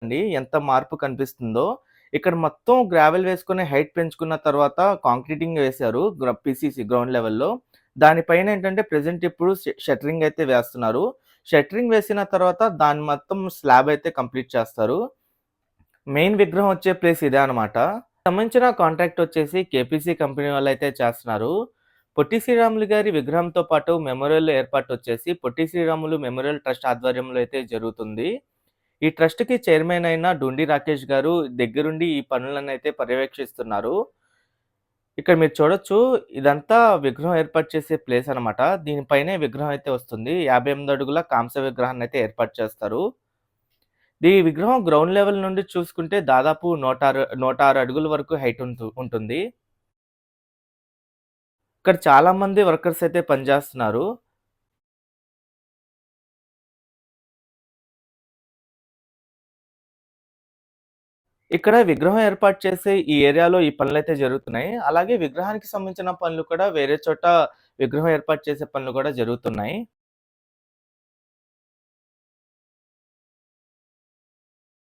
అండి ఎంత మార్పు కనిపిస్తుందో. ఇక్కడ మొత్తం గ్రావెల్ వేసుకొని హైట్ పెంచుకున్న తర్వాత కాంక్రీటింగ్ వేశారు. పీసీసీ గ్రౌండ్ లెవెల్‌లో. దానిపైన ఏంటంటే ప్రెజెంట్ ఇప్పుడు షట్టరింగ్ అయితే వేస్తున్నారు. షట్టరింగ్ వేసిన తర్వాత దాన్ని మొత్తం స్లాబ్ అయితే కంప్లీట్ చేస్తారు. మెయిన్ విగ్రహం వచ్చే ప్లేస్ ఇదే అనమాట. సంబంధించిన కాంట్రాక్ట్ వచ్చేసి కేపీసీ కంపెనీ వాళ్ళైతే చేస్తున్నారు. పొట్టి శ్రీరాములు గారి విగ్రహంతో పాటు మెమోరియల్ ఏర్పాటు వచ్చేసి పొట్టి శ్రీరాములు మెమోరియల్ ట్రస్ట్ ఆధ్వర్యంలో అయితే జరుగుతుంది. ఈ ట్రస్ట్‌కి చైర్మన్ అయిన డొండి రాకేష్ గారు దగ్గరుండి ఈ పనులనైతే పర్యవేక్షిస్తున్నారు. ఇక్కడ మీరు చూడొచ్చు ఇదంతా విగ్రహం ఏర్పాటు చేసే ప్లేస్ అనమాట. దీనిపైనే విగ్రహం అయితే వస్తుంది. 58 అడుగుల కాంస్య విగ్రహాన్నయితే ఏర్పాటు చేస్తారు. ఈ విగ్రహం గ్రౌండ్ లెవెల్ నుండి చూసుకుంటే దాదాపు 106 అడుగుల వరకు హైట్ ఉంటుంది. ఇక్కడ చాలా మంది వర్కర్స్ అయితే పనిచేస్తున్నారు. ఇక్కడ విగ్రహం ఏర్పాటు చేసే ఈ ఏరియాలో ఈ పనులైతే జరుగుతున్నాయి. అలాగే విగ్రహానికి సంబంధించిన పనులు కూడా వేరే చోట విగ్రహం ఏర్పాటు చేసే పనులు కూడా జరుగుతున్నాయి.